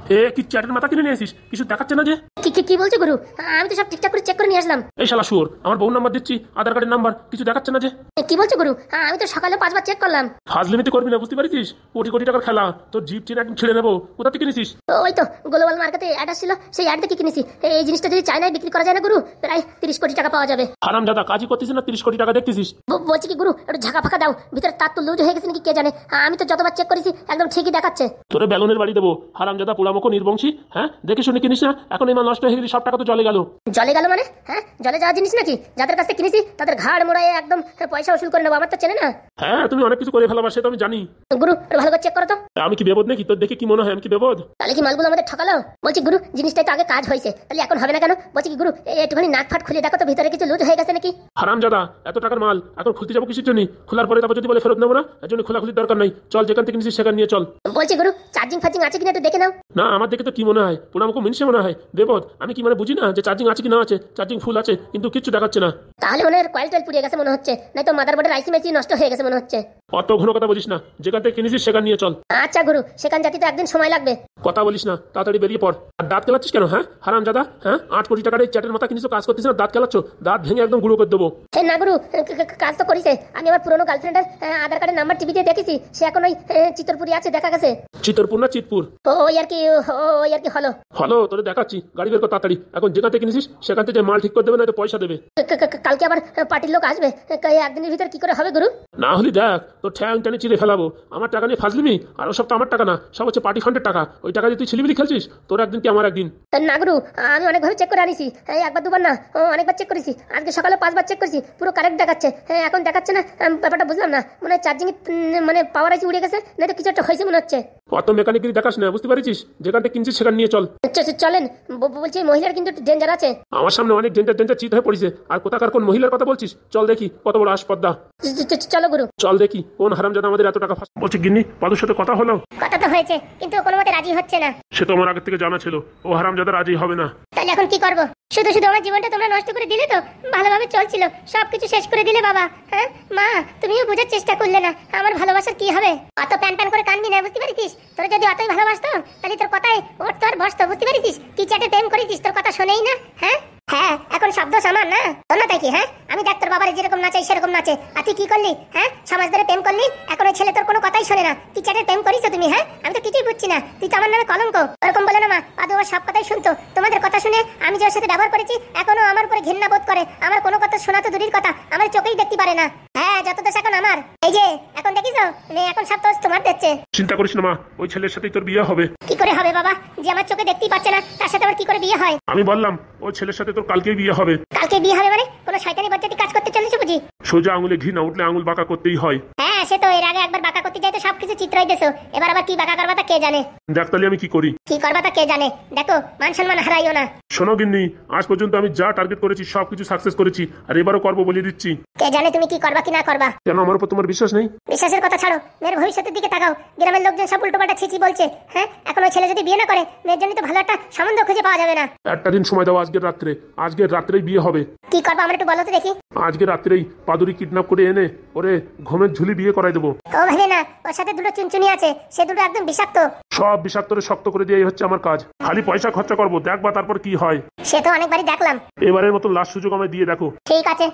কি চ্যাটের মাথা কিনে নিয়ে আসিস? কিছু দেখাচ্ছে না যে? কি বলছো গুরু? আমি তো সব ঠিকঠাক করে চেক করে নিয়ে আসলাম। এই শালা শুয়োর, আমার বউ নাম্বার দিচ্ছি, আধার কার্ডের নাম্বার, কিছু দেখাচ্ছে না যে? কি বলছো গুরু? আমি তো সকালে 5 বার চেক করলাম। ফাজলিমিতি করবি না, বুঝতে পারিস? কোটি কোটি টাকার খেলা, তোর জিপ টিন একদম ছিঁড়ে নেবো। কোথা থেকে কিনেছিস? ওই তো গ্লোবাল মার্কেটে অ্যাড আসছিল, সেই অ্যাড থেকে কিনেছি। এই জিনিসটা যদি চায়নায় বিক্রি করা যায় না গুরু, প্রায় 30 কোটি টাকা পাওয়া যাবে। হারামজাদা, কাজই করতেছিস না 30 কোটি টাকা দেখতেছিস? বলছি কি গুরু, একটু ঝাঁকা ফাঁকা দাও, ভিতরে তার তো লুজ হয়ে গেছে নাকি কে জানে। আমি তো যতবার চেক করেছি একদম ঠিকই দেখাচ্ছে। তোরে বেলুনের বাড়ি দেবো হারামজাদা, পোড়ামুখ নির্বংশী। হ্যাঁ, দেখে শুনে কিনিস না, এখন এই মাল নষ্ট হয়ে গেলে সব টাকা তো জলে গেল। জলে গেল মানে? হ্যাঁ, জলে যাওয়া জিনিস নাকি? যাদের কাছ থেকে কিনেছি তাদের ঘাড় মোড়ায় একদম পয়সা উসুল করে নেবো। আমার তো চেনে না। হ্যাঁ, তুমি অনেক কিছু করে ফেলাবার, সে তো আমি জানি। গুরু ভালো করে চেক করো তো। আমি কি বেবদ নাকি? তোর দেখে কি মনে হয় আমি কি বেবদ? তাহলে কি মালগুলো আমাদের ঠকালো? বলছি গুরু, জিনিসটাই তো আগে কাজ হয়েছে, তাহলে এখন হবে না কেন? বলছি কি গুরু, একটুখানি নাক ফাট খুলে দেখো তো ভিতরে কিছু লুজ হয়ে গেছে নাকি। হারামজাদা, এত টাকার মাল এখন খুলতে যাবো কিসের জন্য? খোলার পরে তারপর যদি বলে ফেরত নেবো না, এর জন্য খোলাখুলির দরকার নাই। চল, যেখান থেকে কিনেছিস সেখানে নিয়ে চল। বলছি গুরু, চার্জিং ফার্জিং আছে কিনা একটু দেখে নাও। না, আমার দেখে তো কি মনে হয়, পোড়ামুখ মিনসে মনে হয় বেবদ। আমি কি মানে বুঝি না যে চার্জিং আছে কি না আছে? চার্জিং ফুল আছে কিন্তু কিচ্ছু দেখাচ্ছে না। তাহলে মনে হয় কয়েল টয়েল পুড়িয়ে গেছে মনে হচ্ছে, নয়তো মাদারবোর্ডের আইসি মেসি নষ্ট হয়ে গেছে মনে হচ্ছে। অত ঘন কথা বলিস না, যেখান থেকে কিনেছিস সেখানে নিয়ে চল। আচ্ছা গুরু, সেখান যাতে তো একদিন সময় লাগবে। কথা বলিস না, তাড়াতাড়ি বেরিয়ে পড়। আর দাঁত কেলাচ্ছিস কেন? হ্যাঁ হারামজাদা, হ্যাঁ 8 কোটি টাকার এই চ্যাটের মাথা কিনিস, কাজ করতিস না, দাঁত কেলাচ্ছ? দাঁত ভেঙে একদম গুঁড়ো করে দেবো। না গুরু, কাজ তো করিছে। আমি আমার পুরনো গার্লফ্রেন্ডের আধার কার্ডের নাম্বার টিভিতে দেখেছি, সে এখন ওই চিত্তরপুরে আছে, দেখা গেছে। চিত্তরপুর না চিতপুর? ওই আর কি হলো। হলো, তোরে দেখাচ্ছি। গাড়ি বের কর তাড়াতাড়ি, এখন যেখান থেকে কিনেছিস সেখান থেকে মাল ঠিক করে দেবে, না তো পয়সা দেবে। কালকে আবার পার্টির লোক আসবে, একদিনের ভিতর কি করে হবে গুরু? না হলে দেখ, তোর ঠ্যাং টানে চিড়ে ফেলাবো। আমার টাকা নিয়ে ফাজলিমি, আর সব তো আমার টাকা না, সব হচ্ছে পার্টি ফান্ডের টাকা। ওই টাকা দিয়ে তুই ছিলিমিলি খেলছিস, তোর একদিন কি আমার একদিন। না গুরু, আমি অনেকভাবে চেক করে আনিছি, একবার দুবার না, অনেকবার চেক করেছি। আজকে সকালে 5 বার চেক করেছি, পুরো কারেক্ট দেখাচ্ছে। এখন দেখাচ্ছে না, ব্যাপারটা বুঝলাম না। মনে হয় চার্জিং মানে পাওয়ার আছে উড়ে গেছে, না তো কিছু একটা হয়েছে মনে হচ্ছে। অত মেকানিক্যালি দেখাস না, বুঝতে পারছিস? যেখান থেকে কিনছিস সেখানে নিয়ে চল। চলেন। বলছি মহিলার কিন্তু ডেঞ্জার আছে। আমার সামনে অনেক ডেঞ্জার চিত হয়ে পড়েছে, আর কোথাকার কোন মহিলার কথা বলছিস? চল দেখি কত বড় আসপদ্দা। চলো গুরু, চল দেখি কোন হারামজাদা আমাদের এত টাকা বলছে। গিন্নি, পাদুর সাথে কথা হলো? কথা তো হয়েছে, কিন্তু কোনো মতে রাজি হচ্ছে না। সে তো আমার আগে থেকে জানা ছিল, ও হারামজাদা রাজি হবে না। তাহলে এখন কি করবো? শুধু আমার জীবনটা তোমরা নষ্ট করে দিলে তো, ভালোভাবে চলছিল, সবকিছু শেষ করে দিলে বাবা। হ্যাঁ মা, তুমিও বোঝার চেষ্টা করলে না আমার ভালোবাসার কি হবে। অত প্যান করে কানবি না, বুঝতে পারিস? তোরা যদি অতই ভালোবাসতো তাহলে তোর কথায় উঠতো আর বসতো, বুঝতে পারিস? কি চ্যাটে প্রেম করেছিস, তোর কথা শোনেই না। হ্যাঁ, এখন শব্দ সামান না, তোর না তাই কি? হ্যাঁ, আমি দেখ তোর বাবার যেরকম নাচে সেরকম নাচে, আর তুই কি করলি? হ্যাঁ, সমাজ ধরে প্রেম করলি, এখন ওই ছেলে তোর কোনো কথাই শোনে না। কি চ্যাটে প্রেম করিস তুমি? হ্যাঁ, আমি তো কিছুই বুঝছি না। তুই তো আমার নামে কলঙ্ক। ওরকম বলে না মা, পাদু আমার সব কথাই শুনতো। তোমাদের কথা শুনে আমি যার সাথে ব্যবহার করেছি, এখনো আমার উপরে ঘৃণা বোধ করে। আমার কোনো কথা শোনা তো দূরের কথা, আমার চোখেই দেখতে পারে না। হ্যাঁ, যত দোষ এখন আমার। এই যে এখন দেখিস, এখন সব দোষ তোমার দেখছে। চিন্তা করিস না মা, ওই ছেলের সাথেই তোর বিয়ে হবে। কি করে হবে বাবা? যে আমার চোখে দেখতেই পাচ্ছে না, তার সাথে আবার কি করে বিয়ে হয়? আমি বললাম ওই ছেলের সাথে তোর কালকেই বিয়ে হবে। কালকে বিয়ে হবে মানে? কোনো শয়তানি বজ্জাতি কাজ করতে চলেছে বুঝি? সোজা আঙুলে ঘি না উঠলে আঙুল বাঁকা করতেই হয়। হ্যাঁ, সে তো এর আগে একবার বাঁকা করতে যাই তো সবকিছু চিত্রই দেছো, এবার আবার কি বাঁকা করবা তা কে জানে। দেখ তাহলে আমি কি করি। কি করবা তা কে জানে। দেখো, মান সম্মান হারাইও না। শোনো গিন্নি, আজ পর্যন্ত আমি যা টার্গেট করেছি সবকিছু সাকসেস করেছি, আর এবারও করবো বলে দিচ্ছি। কে জানে তুমি কি করবা কি না করবা। কেন আমার উপর তোমার বিশ্বাস নেই? বিশ্বাসের কথা ছাড়ো, মেয়ের ভবিষ্যতের দিকে তাকাও। গ্রামের লোকজন সব উল্টোপাল্টা ছিছি বলছে। হ্যাঁ, এখন ওই ছেলে যদি বিয়ে না করে, মেয়ের জন্য তো ভালো একটা সম্বন্ধ খুঁজে পাওয়া যাবে না। একটা দিন সময় দাও, আজকের রাত্রেই বিয়ে হবে। কি করবা আমার একটু বলো তো দেখি। আজকে রাত্রেই পাদুরি কিডন্যাপ করে এনে ওরে ঘুমের ঝুলি বিয়ে করাই দেবো। ও ভেবে না, ওর সাথে দুটো চুনচুনি আছে, সে দুটো একদম বিষাক্ত। সব বিষাক্তরে শক্ত করে দিয়ে হচ্ছে আমার কাজ। খালি পয়সা খরচা করবো, দেখবা তারপর কি হয়। সে তো অনেকবারই দেখলাম। এবারের মতো লাস্ট সুযোগ আমায় দিয়ে দেখো। ঠিক আছে,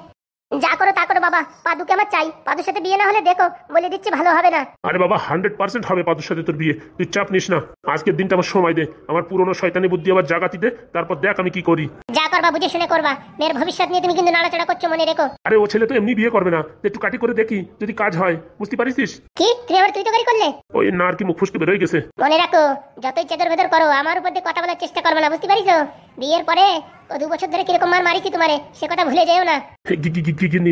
যা করো তা করো বাবা। পাদুকে আমার চাই, পাদুর সাথে বিয়ে না হলে দেখো বলে দিচ্ছি ভালো হবে না। আরে বাবা, 100% হবে পাদুর সাথে তোর বিয়ে, তুই চাপ নিস না। আজকের দিনটা আমার সময় দে, আমার পুরনো শয়তানি বুদ্ধি আবার জাগাতি দে, তারপর দেখ আমি কি করি। যা করবা বুঝে শুনে করবা, মেয়ের ভবিষ্যৎ নিয়ে তুমি কিন্তু নাড়াচাড়া করছো, মনে রেখো। আরে ও ছেলে তো এমনি বিয়ে করবে না, একটু কাটি করে দেখি যদি কাজ হয়, বুঝতে পারিস? কি তুমি আবার তুই তো গাড়ি করলে? ওই না আর কি মুখ ফুসকে বেরোয় গেছে। মনে রাখো, যতই চেদর বেদর করো আমার উপর দিয়ে কথা বলার চেষ্টা করবে না, বুঝতে পারিস? বিয়ের পরে 2 বছর ধরে কিরকম মার মারিছি তোমারে, সে কথা ভুলে যেও না।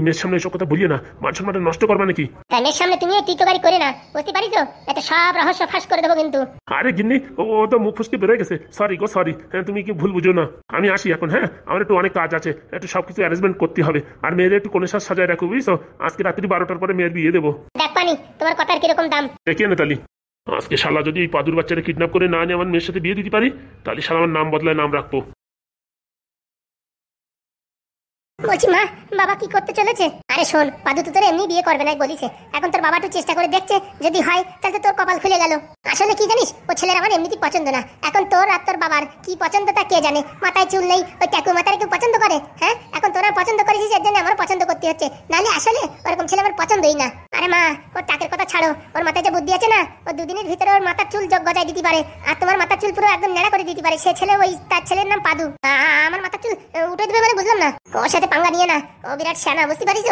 মেয়ের সামনে এসব কথা বলিয়ে না, মান সম্মানটা নষ্ট করবা নাকি? তাই মেয়ের সামনে তুমি টিটো গাড়ি করে না, বুঝতে পারিস? এত সব রহস্য ফাঁস করে দেবো কিন্তু। আরে গিন্নি, ও তো মুখ ফুসকে বেরোয় গেছে, সরি গো সরি। হ্যাঁ, তুমি কি ভুল বুঝো না। আমি আসি এখন। হ্যাঁ, আমার একটু অনেক কাজ আছে, একটু সবকিছু অ্যারেঞ্জমেন্ট করতে হবে। আর মেয়ের একটু কোণে সাজ সাজায় রাখো, বুঝছো? আজকে রাত্রি 12টার পরে মেয়ের বিয়ে দেবো। দেখ পানি, তোমার কথার কিরকম দাম। দেখি না তালি, আজকে শালা যদি এই পাদুর বাচ্চারা কিডন্যাপ করে না নিয়ে আমার মেয়ের সাথে বিয়ে দিতে পারি, তাহলে শালা আমার নাম বদলায় নাম রাখবো। বলছি মা, বাবা কি করতে চলেছে? আরে শোন, পাদু তো তোর এমনি বিয়ে করবে না বলিছে। এখন তোর বাবা একটু চেষ্টা করে দেখছে, যদি হয় তাহলে তো তোর কপাল খুলে গেল। আসলে কি জানিস, ও ছেলের আমার এমনিতেই পছন্দ না। এখন তোর আর তোর বাবার কি পছন্দ তা কে জানে। মাথায় চুল নেই, ওই ট্যাকু মাথায় কেউ পছন্দ করে? হ্যাঁ, এখন তোরা পছন্দ করেছিস, এর জন্য আমার পছন্দ করতে হচ্ছে, নাহলে আসলে ওরকম ছেলে আমার পছন্দই না। আরে মা, ওর টাকের কথা ছাড়ো, ওর মাথায় যে বুদ্ধি আছে না, ও দুদিনের ভিতরে ওর মাথার চুল গজায় দিতে পারে, আর তোমার মাথার চুল পুরো একদম নেড়া করে দিতে পারে। সে ছেলে, ওই তার ছেলের নাম পাদু। আমার মাথার চুল উঠে দেবে মানে বুঝলাম না। ওর সাথে পাঙ্গা নিয়ে না, ও বিরাট সেনা, বুঝতে পারিস?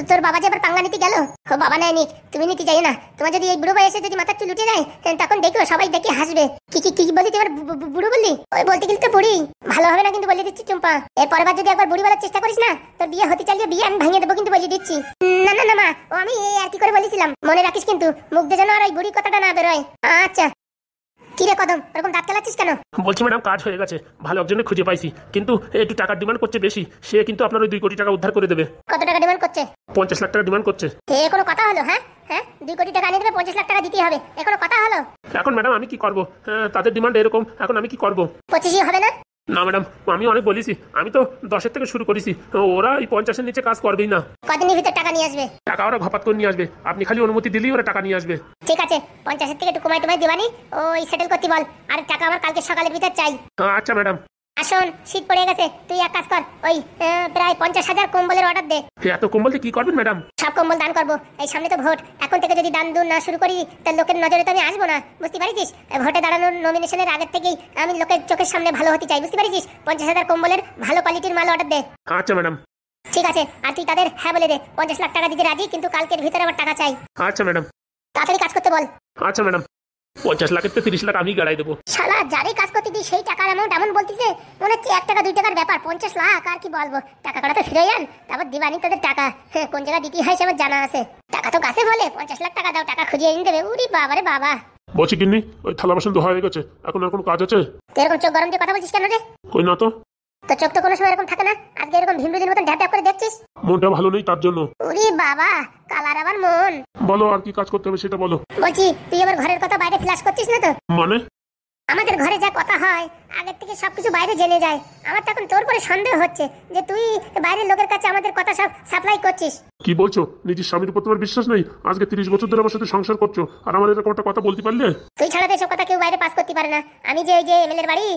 তোর বাবা যে আবার পাঙ্গা নিতে গেল। ও বাবা নেয় নিক, তুমি নিতে যাই না। তোমার যদি এই বুড়ো বয়সে যদি মাথার চুল উঠে যায়, তখন দেখো সবাই দেখে হাসবে। কি বলি তুই এবার বুড়ো বললি? ওই বলতে গেলে তো বুড়ি ভালো হবে না, কিন্তু বলে দিচ্ছি চুম্পা, এর পরের বার যদি একবার বুড়ি বলার চেষ্টা করিস না, তোর বিয়ে হতে চাইলে বিয়ে আমি ভাঙিয়ে দেবো, কিন্তু বলে দিচ্ছি। না না না মা, ও আমি আর কি করে বলেছিলাম, মনে রাখিস কিন্তু, মুখ দিয়ে যেন আর ওই বুড়ি কথাটা না বেরোয়। আচ্ছা। কি রে কদম, এরকম দাঁত কেলাচ্ছিস কেন? বলছি ম্যাডাম, কাজ হয়ে গেছে, ভালো একজনে খুঁজে পাইছি, কিন্তু একটু টাকার ডিমান্ড করছে বেশি। সে কিন্তু আপনার ওই 2 কোটি টাকা উদ্ধার করে দেবে। কত টাকা ডিমান্ড করছে? 50 লাখ টাকা ডিমান্ড করছে। এ কোনো কথা হলো? হ্যাঁ হ্যাঁ, 2 কোটি টাকা আনিয়ে দেবে, 50 লাখ টাকা দিতে হবে, এ কোনো কথা হলো? এখন ম্যাডাম আমি কি করবো? তাদের ডিমান্ড এরকম, এখন আমি কি করবো? 25 হবে না? না ম্যাডাম, আমি অনেক বলেছি, আমি তো 10-এর থেকে শুরু করেছি, ওরা এই 50-এর নিচে কাজ করবেই না। কদিনের ভিতর টাকা নিয়ে আসবে? টাকা ওরা ঘপাত করে নিয়ে আসবে, আপনি খালি অনুমতি দিলেই ওরা টাকা নিয়ে আসবে। ঠিক আছে, 50-এর থেকে একটু কমাই টমাই দিবানি, ওই সেটেল করতে বল। আর টাকা আমার কালকে সকালের ভিতর চাই। আচ্ছা ম্যাডাম। আসুন, শীত পড়ে গেছে, তুই এক কাজ কর, ওই প্রায় 50,000 কম্বলের অর্ডার দে। এত কম্বল দিয়ে কি করবেন ম্যাডাম? সব কম্বল দান করবো, এই সামনে তো ভোট, এখন থেকে যদি দান দুন না শুরু করি, তাহলে লোকের নজরে তো আমি আসবো না, বুঝতে পারিস? ভোটে দাঁড়ানোর নমিনেশনের আগের থেকেই আমি লোকের চোখের সামনে ভালো হতে চাই, বুঝতে পারিস? 50,000 কম্বলের ভালো কোয়ালিটির মাল অর্ডার দে। আচ্ছা ম্যাডাম। ঠিক আছে, আর তুই তাদের হ্যাঁ বলে দে, 50 লাখ টাকা দিতে রাজি, কিন্তু কালকের ভিতরে আবার টাকা চাই। আচ্ছা ম্যাডাম। তাড়াতাড়ি কাজ করতে বল। আচ্ছা ম্যাডাম, 50 লাখের তো 30 লাখ আমি গাড়াই দেবো। শালা যারই কাজ করতে দিই সেই টাকার অ্যামাউন্ট এমন বলতিছে, মনে হচ্ছে 1 টাকা 2 টাকার ব্যাপার। 50 লাখ আর কি বলবো, টাকা কটা তো ফিরে যান, তারপর দিবানি তাদের টাকা। কোন জায়গা দিতে হয় সে আমার জানা আছে। টাকা তো গাছে বলে, 50 লাখ টাকা দাও, টাকা খুঁজে এনে দেবে। উরি বাবা রে বাবা। বলছি কিন্নি, ওই থালা বাসন তো হয়ে গেছে, এখন আর কোনো কাজ আছে? তুই এরকম চোখ গরম দিয়ে কথা বলছিস কেন রে? কই না তো। তোর চোখ তো কোনো সময় এরকম থাকে না, আজকে এরকম ভীমরুদির মতন ঢ্যাপ ঢ্যাপ করে দেখছিস। মনটা ভালো নেই তার জন্য। উরি বাবা, কালার আবার মন। বলো আর কি কাজ করতে হবে সেটা বলো। বলছি, তুই আবার ঘরের কথা বাইরে ফ্ল্যাশ করছিস না তো? মানে? আমাদের ঘরে যা কথা হয় আগের থেকে সবকিছু বাইরে জেনে যায়। আমার তো এখন তোর পরে সন্দেহ হচ্ছে যে তুই বাইরের লোকের কাছে আমাদের কথা সব সাপ্লাই করছিস। কি বলছো? নিজের স্বামীর উপর তোমার বিশ্বাস নেই? আজকে 30 বছর ধরে আমার সাথে সংসার করছো, আর আমার এরকম একটা কথা বলতে পারলে? তুই ছাড়া তো এসব কথা কেউ বাইরে পাস করতে পারে না। আমি যে ওই যে এমএলএর বাড়ি,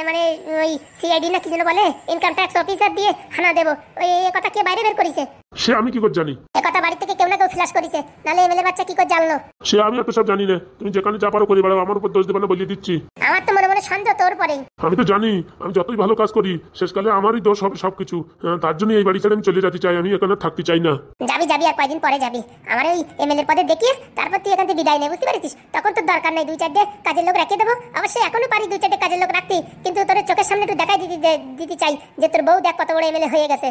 মানে ওই সিআইডি না কি যেন বলে, ইনকাম ট্যাক্স অফিসার দিয়ে হানা দেবো, ওই এই কথা কে বাইরে বের করেছে? সে আমি কি করে জানি? এ কথা বাড়ি থেকে কেউ না কেউ ফ্ল্যাশ করেছে, নালে এমএলএর বাচ্চা কি করে জানলো? সে আমি এত সব জানি না, তুমি যেখানে যা পারো করে বেড়াও, আমার উপর দোষ দেবে না বলিয়ে দিচ্ছি। আমার তো মনে মনে সন্দেহ তোর পরেই। আমি তো জানি, আমি যতই ভালো কাজ করি শেষকালে আমারই দোষ হবে সবকিছু। তার জন্য এই বাড়ি ছেড়ে আমি চলে যেতে চাই, আমি এখানে থাকতে চাই না। যাবি যাবি, আর কয়দিন পরে যাবি। আমার ওই এমএলএর পদে দেখিয়ে তারপর তুই এখান থেকে বিদায় নে, বুঝতে পারছিস? তখন তোর দরকার নেই 2-4টে কাজের লোক রেখে দেবো। অবশ্যই এখনো পারি 2-4টে কাজের লোক রাখতে, কিন্তু তোর চোখের সামনে একটু দেখাই দিতে চাই যে তোর বউ দেখ কত বড় এমএলএ হয়ে গেছে।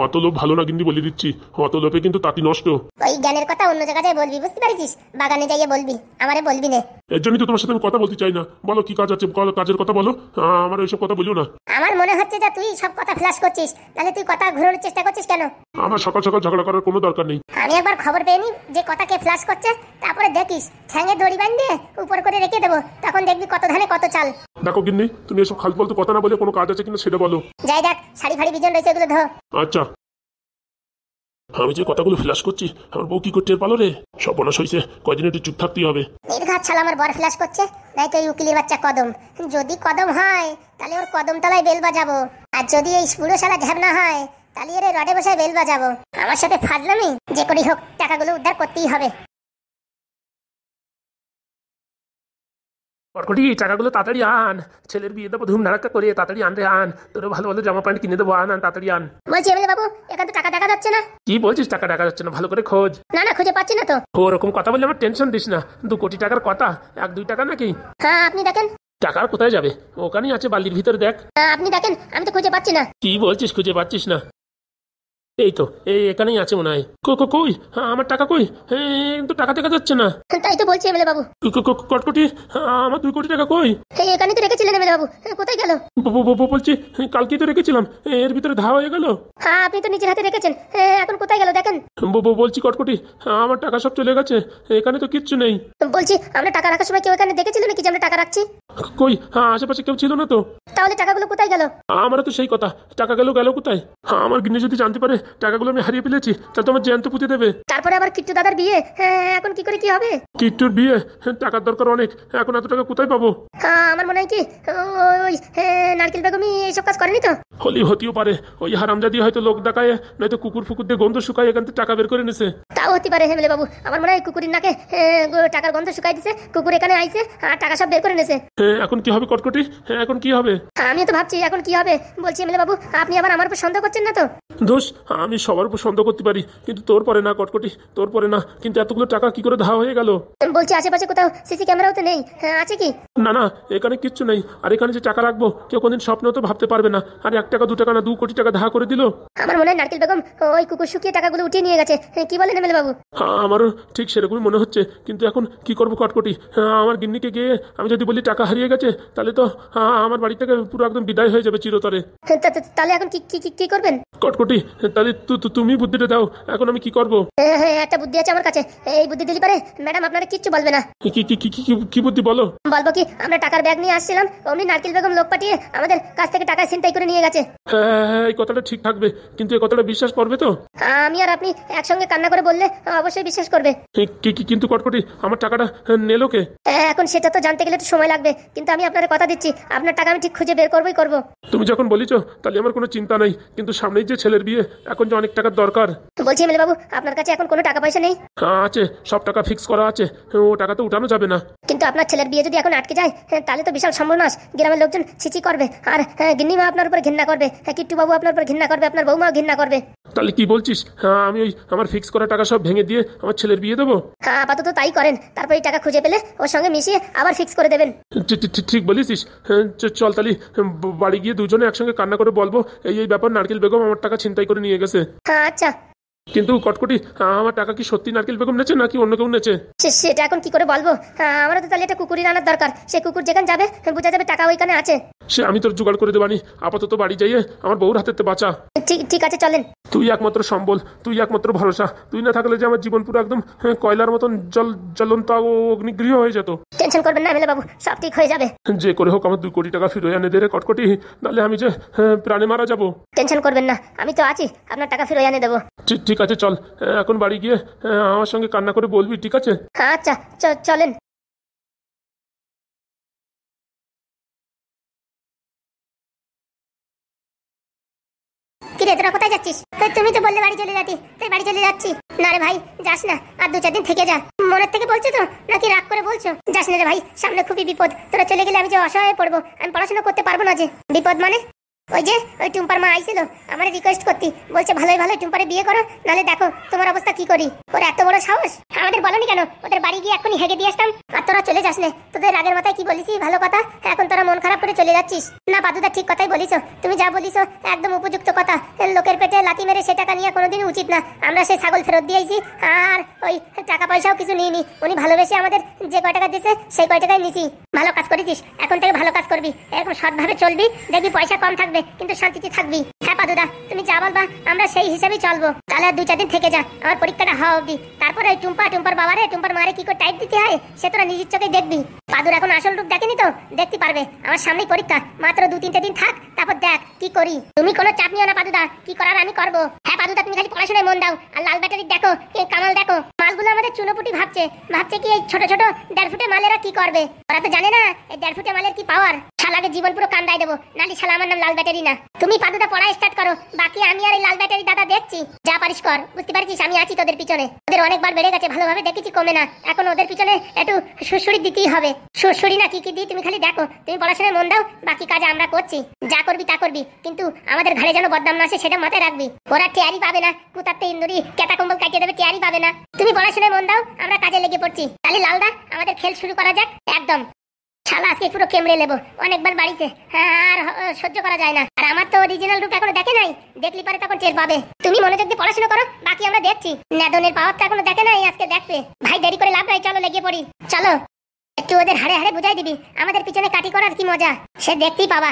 অত লোভ ভালো না কিন্তু বলে দিচ্ছি, অত লোভে কিন্তু তাঁতি নষ্ট। ওই জ্ঞানের কথা অন্য জায়গায় বলবি, বুঝতে পারছিস? বাগানে যাইয়ে বলবি, আমারে বলবি না। এর জন্যই তো তোমার সাথে আমি কথা বলতে চাই না। বলো কি কাজ আছে, কাজের কথা বলো, আমার ওইসব কথা বলিও না। আমার মনে হচ্ছে যে তুই সব কথা ফ্ল্যাশ করছিস, তাহলে তুই কথা ঘুরানোর চেষ্টা করছিস কেন? আমার সকাল সকাল ঝগড়া করার কোনো দরকার নেই। আমি একবার খবর পেয়ে নি যে কথা কে ফ্ল্যাশ করছে, তারপরে দেখিস ঠ্যাঙে দড়ি বাঁধিয়ে উপর করে রেখে দেবো, তখন দেখবি কত ধানে কত চাল। দেখো গিন্নি, তুমি এসব ফালতু ফালতু কথা না বলে কোনো কাজ আছে কিনা সেটা বলো। যাই দেখ, শাড়ি ফাড়ি বিজন রয়েছে, এগুলো ধো। আচ্ছা। আমি যে কথাগুলো ফ্ল্যাশ করছি, আমার বউ কি করতে পারলো রে? সর্বনাশ হয়েছে, কয়দিন একটু চুপ থাকতেই হবে। নির্ঘাত ছাড়া আমার বর ফ্ল্যাশ করছে, নাই তো এই উকিলের বাচ্চা কদম। যদি কদম হয় তাহলে ওর কদম তলায় বেল বাজাবো, আর যদি এই বুড়ো শালা ঝাবনা হয় তাহলে এর রডে বসায় বেল বাজাবো। আমার সাথে ফাজলামি যে করেই হোক টাকাগুলো উদ্ধার করতেই হবে। কটকটি, টাকাগুলো তাড়াতাড়ি আন, ছেলের বিয়ে দেবো ধুম ধারাক্কা করে, তাড়াতাড়ি আন রে আন, তোর ভালো ভালো জামা প্যান্ট কিনে দেবো, আন তাড়াতাড়ি আন। বলছি এমএলএ বাবু, এখান তো টাকা দেখা যাচ্ছে না। কি বলছিস? টাকা দেখা যাচ্ছে না? ভালো করে খোঁজ। না না, খুঁজে পাচ্ছি না তো। ওরকম কথা বললে আমার টেনশন দিস না। 2 কোটি টাকার কথা, 1-2 টাকা নাকি? হ্যাঁ আপনি দেখেন। টাকার কোথায় যাবে? ওখানেই আছে বালির ভিতরে, দেখ। আপনি দেখেন, আমি তো খুঁজে পাচ্ছি না। কি বলছিস খুঁজে পাচ্ছিস না? এই তো, এখানেই আছে মনে হয়। কই আমার টাকা কই? কিন্তু টাকা দেখা যাচ্ছে না। তাই তো বলছি এমএলএ বাবু। কটকটি, আমার 2 কোটি টাকা কই? এখানে তো রেখেছিলেন এমএলএ বাবু, কোথায় গেল? বলছি কালকেই তো রেখেছিলাম, এর ভিতরে ধা হয়ে গেল। হ্যাঁ আপনি তো নিজের হাতে রেখেছেন, এখন কোথায় গেল দেখেন। বলছি কটকটি, আমার টাকা সব চলে গেছে, এখানে তো কিচ্ছু নেই। বলছি আমরা টাকা রাখার সময় কেউ এখানে দেখেছিল নাকি যে আমরা টাকা রাখছি? কই, আশেপাশে কেউ ছিল না তো? তাহলে টাকাগুলো কোথায় গেল? আমারও তো সেই কথা, টাকা গেল কোথায়? আমার গিন্নি যদি জানতে পারে টাকাগুলো আমি হারিয়ে ফেলেছি, তাহলে তো আমার জ্যান্ত পুঁতে দেবে। তারপরে আবার কিট্টু দাদার বিয়ে, এখন কি করে কি হবে? কিট্টুর বিয়ে, টাকার দরকার অনেক, এখন এত টাকা কোথায় পাবো? আমার মনে হয় কি ওই নারকেল বেগমই এইসব কাজ করেনি তো? হতেও পারে, ওই হারামজাদি হয়তো লোক দেখায়, নয়তো কুকুর ফুকুর দিয়ে গন্ধ শুকায় এখান থেকে টাকা বের করে নিছে। তাও হতে পারে হেমেলে বাবু, আমার মনে হয় কুকুরের নাকে টাকার গন্ধ শুকাই দিছে, কুকুর এখানে আইছে আর টাকা সব বের করে নিছে। এখন কি হবে কটকটি? এখন কি হবে? আমিও তো ভাবছি এখন কি হবে। বলছি হেমেলে বাবু, আপনি আবার আমার উপর সন্দেহ করছেন না তো? দোষ, আমি সবার উপর সন্দেহ করতে পারি, কিন্তু তোর পরে না কটকটি, তোর পরে না। কিন্তু এতগুলো টাকা কি করে ধাওয়া হয়ে গেল? বলছি আশেপাশে কোথাও সিসি ক্যামেরাও তো নেই, আছে কি? না, এখানে কিচ্ছু নেই। আর এখানে যে টাকা রাখবো কেউ কোনদিন স্বপ্নেও তো ভাবতে পারবে না। আর 1 টাকা 2 টাকা না, 2 কোটি টাকা ধার করে দিল। আমার মনে হয় নারকেল বেগম ওই কুকুর শুকিয়ে টাকাগুলো উঠিয়ে নিয়ে গেছে। কি বলেন হেমেলে বাবু? আমারও ঠিক সেরকমই মনে হচ্ছে, কিন্তু এখন কি করবো কটকটি? আমার গিন্নিকে গিয়ে আমি যদি বলি টাকা হারিয়ে গেছে, তাহলে তো আমার বাড়ি থেকে পুরো একদম বিদায় হয়ে যাবে চিরতরে। তাহলে এখন কি করবেন কটকটি, তাহলে তুমি বুদ্ধিটা দাও, এখন আমি কি করবো? হ্যাঁ, একটা বুদ্ধি আছে আমার কাছে। এই বুদ্ধি দিলে পারে ম্যাডাম আপনারা কিচ্ছু বলবে না। কি বুদ্ধি বলো? বলবো কি, আমরা টাকার ব্যাগ নিয়ে আসছিলাম, অমনি নারকেল বেগম লোক পাঠিয়ে আমাদের কাছ থেকে টাকা ছিনতাই করে নিয়ে গেছে। হ্যাঁ, এই কথাটা ঠিক থাকবে, কিন্তু এই কথাটা বিশ্বাস করবে তো? আমি আর আপনি একসঙ্গে কান্না করে বললে অবশ্যই বিশ্বাস করবে। কিন্তু কটকটি, আমার টাকাটা নেলো কে? এখন সেটা তো জানতে গেলে একটু সময় লাগবে, কিন্তু আমি আপনার কথা দিচ্ছি, আপনার টাকা আমি ঠিক খুঁজে বের করবই করব। তুমি যখন বলিছো তাহলে আমার কোনো চিন্তা নাই, কিন্তু সামনেই যে ছেলের বিয়ে, এখন যে অনেক টাকার দরকার। বলছি এমএলএ বাবু, আপনার কাছে এখন কোনো টাকা পয়সা নেই? আছে, সব টাকা ফিক্স করা আছে, ও টাকা তো উঠানো যাবে না। কিন্তু আপনার ছেলের বিয়ে যদি এখন আটকে যায়, তাহলে তো বিশাল সর্বনাশ। গ্রামের লোকজন ছিচি করবে, আর গিন্নি মা আপনার উপর ঘৃণা করবে, কিট্টু বাবু আপনার উপর ঘৃণা করবে, আপনার বৌমা ঘৃণা করবে। তাহলে কি বলছিস? আমি ওই আমার ফিক্স করা টাকা সব ভেঙে দিয়ে আমার ছেলের বিয়ে দেবো? আপাতত তাই করেন, তারপর এই টাকা খুঁজে পেলে ওর সঙ্গে মিশিয়ে আবার ফিক্স করে দেবেন। ঠিক বলেছিস। চল তাহলে বাড়ি গিয়ে দুজনে একসঙ্গে কান্না করে বলবো এই ব্যাপার, নারকেল বেগম আমার টাকা ছিনতাই করে নিয়ে গেছে। আচ্ছা, কিন্তু কটকটি, আমার টাকা কি সত্যি নারকেল বেগম নেছে নাকি অন্য কেউ নেছে? সেটা এখন কি করে বলবো? আমরা তো তাহলে একটা কুকুরই আনার দরকার, সে কুকুর যেখানে যাবে বোঝা যাবে টাকা ওইখানে আছে। সে আমি তোর জোগাড় করে দেবানি, আপাতত বাড়ি যাইয়ে আমার বউর হাতে বাঁচা। ঠিক আছে, চলেন। তুই একমাত্র সম্বল, তুই একমাত্র ভরসা। তুই না থাকলে যে আমার জীবন পুরো একদম কয়লার মতন জ্বলন্ত অগ্নিগৃহ হয়ে যেত। টেনশন করবেন না এমএলএ বাবু, সব ঠিক হয়ে যাবে। যে করে হোক আমার 2 কোটি টাকা ফিরে এনে দে রে কটকটি, নাহলে আমি যে প্রাণে মারা যাবো। টেনশন করবেন না, আমি তো আছি, আপনার টাকা ফিরে এনে দেবো। ঠিক আছে, চল এখন বাড়ি গিয়ে আমার সঙ্গে কান্না করে বলবি, ঠিক আছে? আচ্ছা, চলেন। কিরে, তোরা কোথায় যাচ্ছিস? তুমি তো বললে বাড়ি চলে যাতি, তাই বাড়ি চলে যাচ্ছি। না রে ভাই, যাস না, আর 2-4 দিন থেকে যা। মনের থেকে বলছো তো, নাকি রাগ করে বলছো? যাস না রে ভাই, সামনে খুবই বিপদ। তোরা চলে গেলে আমি যে অসহায় পড়বো, আমি পড়াশোনা করতে পারবো না যে। বিপদ মানে? ওই টুম্পার মা আইছিল আমার রিকোয়েস্ট করতে, বলছে ভালোই টুম্পারে বিয়ে করো, নাহলে দেখো তোমার অবস্থা কি করি। ওর এত বড় সাহস, আমাদের বলনি কেন? ওদের বাড়ি গিয়ে এখনই হেগে দিয়ে আসতাম। আর তোরা চলে যাস না, তোদের রাগের মাথায় কি বলিস ভালো কথা, এখন তোরা মন খারাপ করে চলে যাচ্ছিস। না পাদুদা, ঠিক কথাই বলিস, তুমি যা বলিস একদম উপযুক্ত কথা। লোকের পেটে লাথি মেরে সে টাকা নিয়ে কোনোদিন উচিত না। আমরা সেই ছাগল ফেরত দিয়েছি, আর ওই টাকা পয়সাও কিছু নিইনি। উনি ভালোবেসে আমাদের যে কয় টাকা দিয়েছে সেই কয় টাকাই নিছি। ভালো কাজ করেছিস, এখন থেকে ভালো কাজ করবি, এরকম সৎভাবে চলবি, দেখবি পয়সা কম থাকবে কিন্তু শান্তিতে থাকবি। হ্যাঁ পাদুদা, তুমি যা বলবা আমরা সেই হিসাবেই চলবো। তাহলে 2-4 দিন থেকে যা, আমার পরীক্ষাটা হওয়া অবধি। তারপরে ওই টুম্পার বাবারে টুম্পার মারে কি করে টাইপ দিতে হয় সে তোরা নিজের চোখেই দেখবি। পাদুর এখন আসল রূপ দেখেনি তো, দেখতে পারবে। আমার সামনেই পরীক্ষা, মাত্র 2-3 দিন থাক, তারপর দেখ কি করি। তুমি কোনো চাপ নিও না পাদুদা, কি করার আমি করবো। হ্যাঁ পাদুদা, তুমি খালি পড়াশোনায় মন দাও, আর লাল ব্যাটারি দেখো, কামাল দেখো। মালগুলো আমাদের চুনোপুটি ভাবছে কি এই ছোট 1.5 ফুটে মালেরা কি করবে। ওরা তো জানে না এই 1.5 ফুটে মালের কি পাওয়ার। শালাকে জীবন পুরো কান্দাই দেবো, নালি শালা আমার নাম লাল ব্যাটারি না। তুমি পাদুদা পড়া স্টার্ট করো, বাকি আমি আর এই লাল ব্যাটারি দাদা দেখছি। যা পারিস কর, বুঝতে পারছিস আমি আছি তোদের পিছনে। ওদের অনেকবার বেড়ে গেছে, ভালোভাবে দেখেছি কমে না। এখন ওদের পিছনে একটু সুড়সুড়ি দিতেই হবে। সুড়সুড়ি না কি দিই তুমি খালি দেখো। তুমি পড়াশোনায় মন দাও, বাকি কাজ আমরা করছি। যা করবি তা করবি, কিন্তু আমাদের ঘরে যেন বদনাম না আসে সেটা মাথায় রাখবি। ওরা টেয়ারি পাবে না, কুতাতে ইন্দুরি কেতা কম্বল কাটিয়ে দেবে, টেয়ারি পাবে না। তুমি পড়াশোনায় মন দাও, আমরা কাজে লেগে পড়ছি। তাহলে লালদা আমাদের খেল শুরু করা যাক একদম। শালা আজকে পুরো কেমড়ে নেবো, অনেকবার বাড়িতে, আর সহ্য করা যায় না। আর আমার তো অরিজিনাল রূপ এখনো দেখে নাই, দেখলি পারে তখন টের পাবে। তুমি মনোযোগ দিয়ে পড়াশোনা করো, বাকি আমরা দেখছি। নেদনের পাওয়ার তো এখনো দেখে নাই, আজকে দেখবে। ভাই দেরি করে লাভ নাই, চলো লেগে পড়ি। চলো একটু ওদের হাড়ে বুঝাই দিবি আমাদের পিছনে কাটি করার কি মজা, সে দেখতেই পাবা।